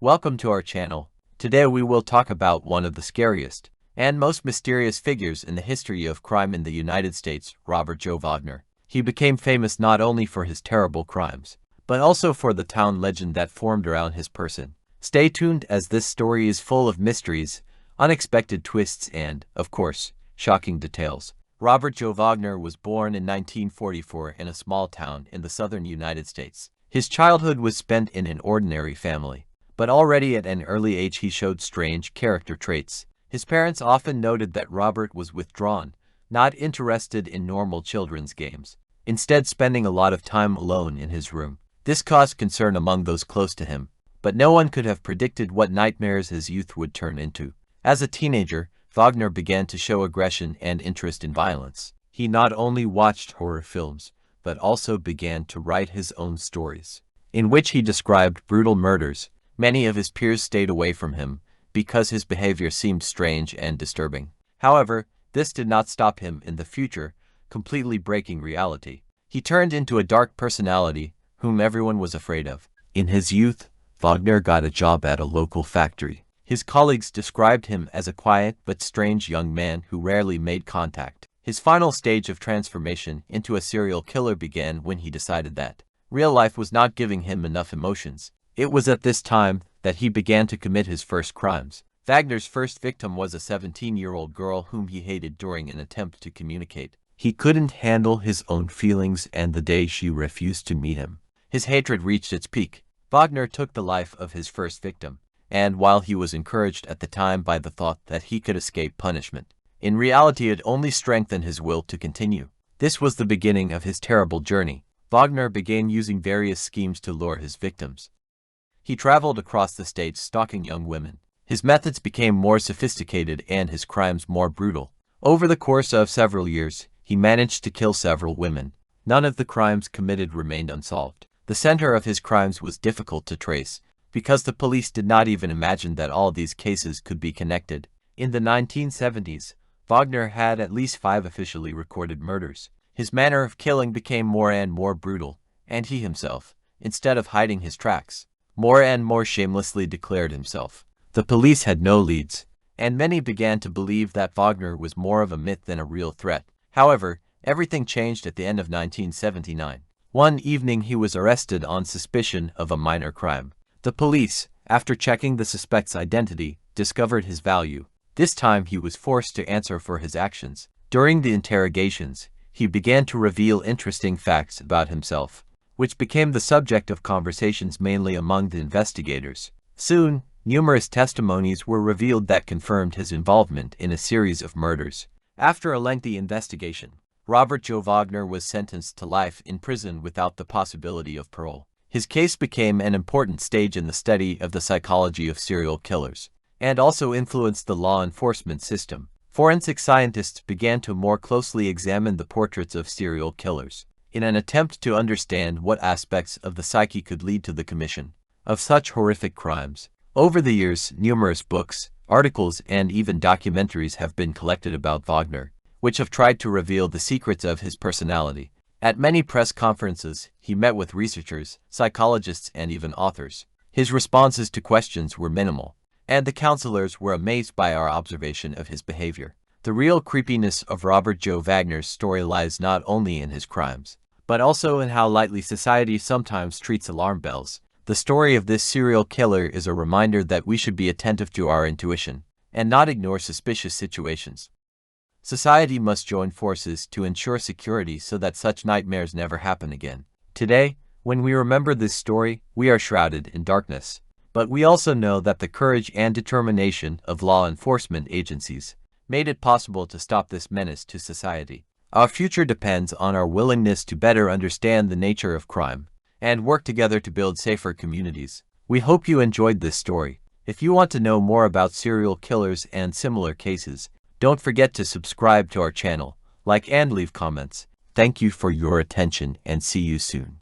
Welcome to our channel. Today we will talk about one of the scariest and most mysterious figures in the history of crime in the United States, Robert Joe Wagner. He became famous not only for his terrible crimes, but also for the town legend that formed around his person. Stay tuned as this story is full of mysteries, unexpected twists and, of course, shocking details. Robert Joe Wagner was born in 1944 in a small town in the southern United States. His childhood was spent in an ordinary family, but already at an early age he showed strange character traits. His parents often noted that Robert was withdrawn, not interested in normal children's games, instead spending a lot of time alone in his room. This caused concern among those close to him, but no one could have predicted what nightmares his youth would turn into. As a teenager, Wagner began to show aggression and interest in violence. He not only watched horror films, but also began to write his own stories, in which he described brutal murders. Many of his peers stayed away from him because his behavior seemed strange and disturbing. However, this did not stop him in the future, completely breaking reality. He turned into a dark personality whom everyone was afraid of. In his youth, Wagner got a job at a local factory. His colleagues described him as a quiet but strange young man who rarely made contact. His final stage of transformation into a serial killer began when he decided that real life was not giving him enough emotions. It was at this time that he began to commit his first crimes. Wagner's first victim was a 17-year-old girl whom he hated during an attempt to communicate. He couldn't handle his own feelings, and the day she refused to meet him, his hatred reached its peak. Wagner took the life of his first victim, and while he was encouraged at the time by the thought that he could escape punishment, in reality it only strengthened his will to continue. This was the beginning of his terrible journey. Wagner began using various schemes to lure his victims. He traveled across the states stalking young women. His methods became more sophisticated and his crimes more brutal. Over the course of several years, he managed to kill several women. None of the crimes committed remained unsolved. The center of his crimes was difficult to trace, because the police did not even imagine that all these cases could be connected. In the 1970s, Wagner had at least 5 officially recorded murders. His manner of killing became more and more brutal, and he himself, instead of hiding his tracks, more and more shamelessly declared himself. The police had no leads, and many began to believe that Wagner was more of a myth than a real threat. However, everything changed at the end of 1979. One evening he was arrested on suspicion of a minor crime. The police, after checking the suspect's identity, discovered his value. This time he was forced to answer for his actions. During the interrogations, he began to reveal interesting facts about himself, which became the subject of conversations mainly among the investigators. Soon, numerous testimonies were revealed that confirmed his involvement in a series of murders. After a lengthy investigation, Robert Joe Wagner was sentenced to life in prison without the possibility of parole. His case became an important stage in the study of the psychology of serial killers, and also influenced the law enforcement system. Forensic scientists began to more closely examine the portraits of serial killers, in an attempt to understand what aspects of the psyche could lead to the commission of such horrific crimes. Over the years, numerous books, articles, and even documentaries have been collected about Wagner, which have tried to reveal the secrets of his personality. At many press conferences, he met with researchers, psychologists, and even authors. His responses to questions were minimal, and the counselors were amazed by our observation of his behavior. The real creepiness of Robert Joe Wagner's story lies not only in his crimes, but also in how lightly society sometimes treats alarm bells. The story of this serial killer is a reminder that we should be attentive to our intuition and not ignore suspicious situations. Society must join forces to ensure security so that such nightmares never happen again. Today, when we remember this story, we are shrouded in darkness, but we also know that the courage and determination of law enforcement agencies made it possible to stop this menace to society. Our future depends on our willingness to better understand the nature of crime and work together to build safer communities. We hope you enjoyed this story. If you want to know more about serial killers and similar cases, don't forget to subscribe to our channel, like and leave comments. Thank you for your attention and see you soon.